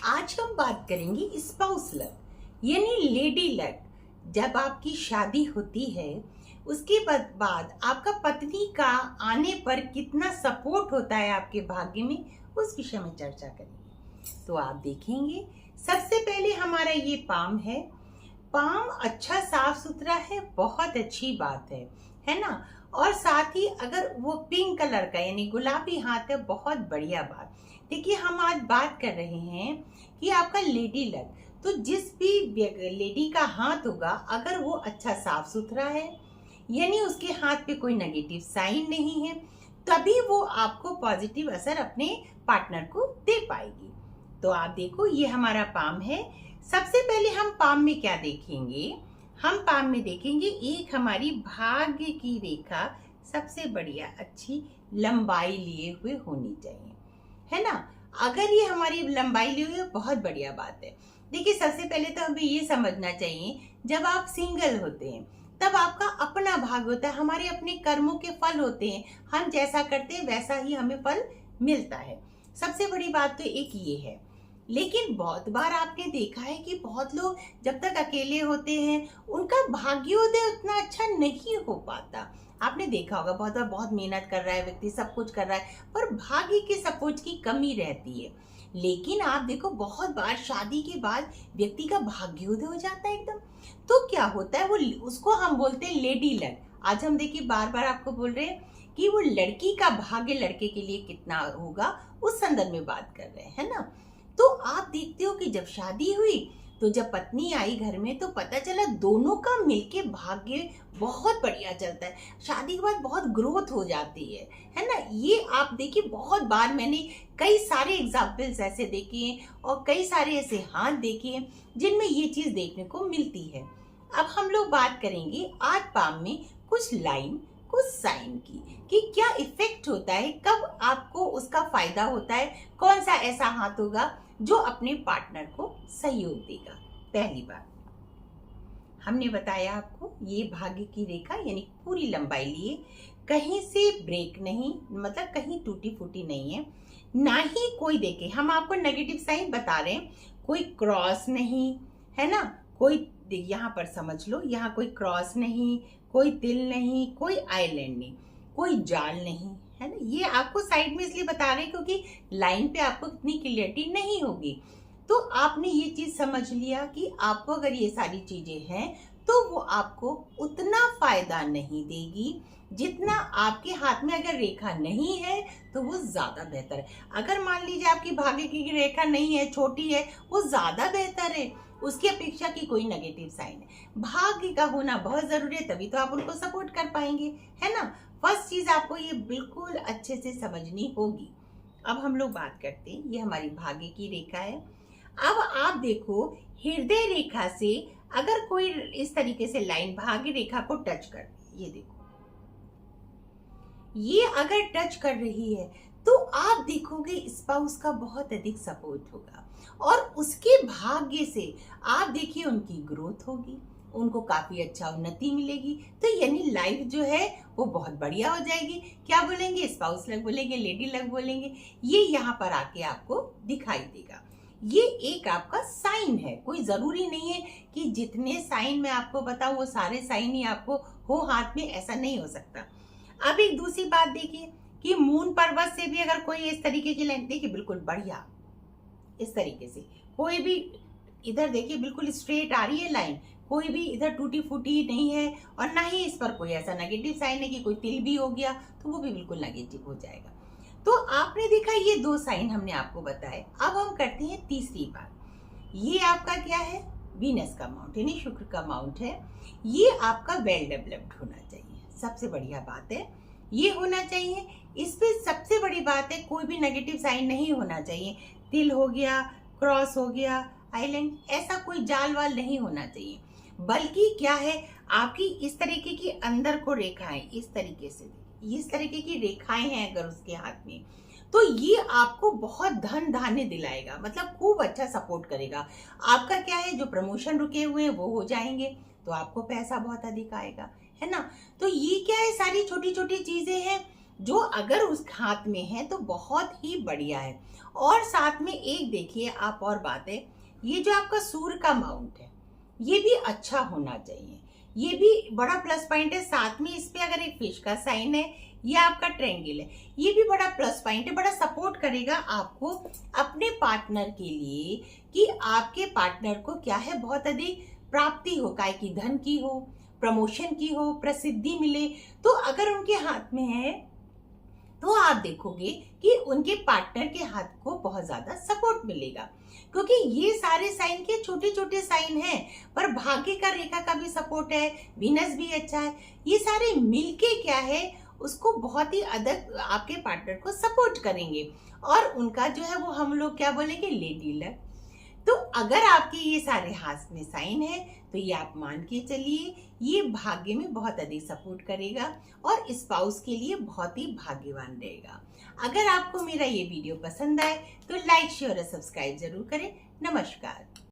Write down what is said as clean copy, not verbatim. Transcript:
आज हम बात करेंगे स्पाउस लक यानी लेडी लक। जब आपकी शादी होती है उसके बाद आपका पत्नी का आने पर कितना सपोर्ट होता है आपके भाग्य में, उस विषय में चर्चा करेंगे। तो आप देखेंगे सबसे पहले हमारा ये पाम है। पाम अच्छा साफ सुथरा है, बहुत अच्छी बात है ना। और साथ ही अगर वो पिंक कलर का यानी गुलाबी हाथ है, बहुत बढ़िया बात। देखिए हम आज बात कर रहे हैं कि आपका लेडी लक, तो जिस भी लेडी का हाथ होगा अगर वो अच्छा साफ सुथरा है यानी उसके हाथ पे कोई नेगेटिव साइन नहीं है, तभी वो आपको पॉजिटिव असर अपने पार्टनर को दे पाएगी। तो आप देखो ये हमारा पाम है। सबसे पहले हम पाम में क्या देखेंगे, हम पाम में देखेंगे एक हमारी भाग्य की रेखा सबसे बढ़िया अच्छी लंबाई लिए हुए होनी चाहिए, है ना। अगर ये हमारी लंबाई लिए हुई बहुत बढ़िया बात है। देखिए सबसे पहले तो हमें ये समझना चाहिए, जब आप सिंगल होते हैं तब आपका अपना भाग होता है, हमारे अपने कर्मों के फल होते हैं, हम जैसा करते हैं वैसा ही हमें फल मिलता है। सबसे बड़ी बात तो एक ये है। लेकिन बहुत बार आपने देखा है कि बहुत लोग जब तक अकेले होते हैं उनका भाग्योदय उतना अच्छा नहीं हो पाता। आपने देखा होगा बहुत बार बहुत मेहनत कर रहा है व्यक्ति, सब कुछ कर रहा है, पर भाग्य के सपोर्ट की कमी रहती है। लेकिन आप देखो बहुत बार शादी के बाद व्यक्ति का भाग्योदय हो जाता है एकदम। तो क्या होता है, वो उसको हम बोलते हैं लेडी लक। आज हम देखिए बार बार आपको बोल रहे हैं कि वो लड़की का भाग्य लड़के के लिए कितना होगा, उस संदर्भ में बात कर रहे हैं, है ना। तो आप देखते हो कि जब शादी हुई तो जब पत्नी आई घर में तो पता चला दोनों का मिलके भाग्य बहुत बढ़िया चलता है, शादी के बाद बहुत ग्रोथ हो जाती है ना। ये आप देखिए बहुत बार मैंने कई सारे एग्जाम्पल्स ऐसे देखे हैं और कई सारे ऐसे हाथ देखे हैं जिनमें ये चीज देखने को मिलती है। अब हम लोग बात करेंगे आज पाम में कुछ लाइन कुछ साइन की कि क्या इफेक्ट होता है, कब आपको उसका फायदा होता है, कौन सा ऐसा हाथ होगा जो अपने पार्टनर को सहयोग देगा। पहली बात हमने बताया आपको ये भाग्य की रेखा यानी पूरी लंबाई लिए, कहीं से ब्रेक नहीं, मतलब कहीं टूटी फूटी नहीं है, ना ही कोई देखे हम आपको नेगेटिव साइन बता रहे हैं, कोई क्रॉस नहीं है ना, कोई यहाँ पर समझ लो यहाँ कोई क्रॉस नहीं, कोई तिल नहीं, कोई आइलैंड नहीं, कोई जाल नहीं, है ना। ये आपको साइड में इसलिए बता रहे हैं क्योंकि लाइन पे आपको इतनी क्लियरिटी नहीं होगी। तो आपने ये चीज समझ लिया कि आपको अगर ये सारी चीजें हैं तो वो आपको उतना फायदा नहीं देगी जितना आपके हाथ में अगर रेखा नहीं है तो वो ज्यादा बेहतर है। अगर मान लीजिए आपकी भाग्य की रेखा नहीं है, छोटी है, वो ज्यादा बेहतर है उसकी अपेक्षा की कोई नेगेटिव साइन है। भाग्य का होना बहुत जरूरी है, तभी तो आप उनको सपोर्ट कर पाएंगे, है ना। फर्स्ट चीज आपको ये बिल्कुल अच्छे से समझनी होगी। अब हम लोग बात करते हैं, ये हमारी भाग्य की रेखा है। अब आप देखो हृदय रेखा से अगर कोई इस तरीके से लाइन भाग्य रेखा को टच कर, ये देखो ये अगर टच कर रही है तो आप देखोगे स्पाउस का बहुत अधिक सपोर्ट होगा और उसके भाग्य से आप देखिए उनकी ग्रोथ होगी, उनको काफी अच्छा उन्नति मिलेगी। तो यानी लाइफ जो है वो बहुत बढ़िया हो जाएगी। क्या बोलेंगे, स्पाउस लक बोलेंगे, लेडी लक बोलेंगे, ये यहाँ पर आके आपको दिखाई देगा। ये एक आपका साइन है, कोई जरूरी नहीं है कि जितने साइन मैं आपको बताऊं वो सारे साइन ही आपको हो हाथ में, ऐसा नहीं हो सकता। अब एक दूसरी बात देखिए कि मून पर्वत से भी अगर कोई इस तरीके की लाइन, देखिए बिल्कुल बढ़िया इस तरीके से, कोई भी इधर देखिए बिल्कुल स्ट्रेट आ रही है लाइन, कोई भी इधर टूटी फूटी नहीं है और ना ही इस पर कोई ऐसा नेगेटिव साइन है कि कोई तिल भी हो गया तो वो भी बिल्कुल नेगेटिव हो जाएगा। तो आपने देखा ये दो साइन हमने आपको बताए। अब हम करते हैं तीसरी बात। ये आपका क्या है, वीनस का माउंट यानी शुक्र का माउंट है। ये आपका वेल डेवलप्ड होना चाहिए, सबसे बढ़िया बात है ये होना चाहिए। इस पे सबसे बड़ी बात है कोई भी नेगेटिव साइन नहीं होना चाहिए, तिल हो गया, क्रॉस हो गया, आइलैंड, ऐसा कोई जाल वाल नहीं होना चाहिए। बल्कि क्या है आपकी इस तरीके की अंदर को रेखाएं, इस तरीके से इस तरीके की रेखाएं हैं अगर उसके हाथ में, तो ये आपको बहुत धन धान्य दिलाएगा, मतलब खूब अच्छा सपोर्ट करेगा। आपका क्या है जो प्रमोशन रुके हुए हैं वो हो जाएंगे तो आपको पैसा बहुत अधिक आएगा, है ना। तो ये क्या है सारी छोटी छोटी चीजें हैं जो अगर उस हाथ में है तो बहुत ही बढ़िया है। और साथ में एक देखिए आप और बात है, ये जो आपका सूर्य का माउंट है ये भी अच्छा होना चाहिए, ये भी बड़ा प्लस पॉइंट है। साथ में इस पे अगर एक फिश का साइन है, ये आपका ट्रायंगल है, ये भी बड़ा प्लस पॉइंट है, बड़ा सपोर्ट करेगा आपको अपने पार्टनर के लिए कि आपके पार्टनर को क्या है बहुत अधिक प्राप्ति हो, काय की धन की हो, प्रमोशन की हो, प्रसिद्धि मिले। तो अगर उनके हाथ में है तो आप देखोगे कि उनके पार्टनर के हाथ को बहुत ज्यादा सपोर्ट मिलेगा, क्योंकि ये सारे साइन के छोटे छोटे साइन हैं, पर भाग्य का रेखा का भी सपोर्ट है, वीनस भी अच्छा है, ये सारे मिलके क्या है उसको बहुत ही अधिक आपके पार्टनर को सपोर्ट करेंगे और उनका जो है वो हम लोग क्या बोलेंगे लेडी लक। तो अगर आपके ये सारे हाथ में साइन है तो ये आप मान के चलिए ये भाग्य में बहुत अधिक सपोर्ट करेगा और स्पाउस के लिए बहुत ही भाग्यवान रहेगा। अगर आपको मेरा ये वीडियो पसंद आए तो लाइक शेयर और सब्सक्राइब जरूर करें। नमस्कार।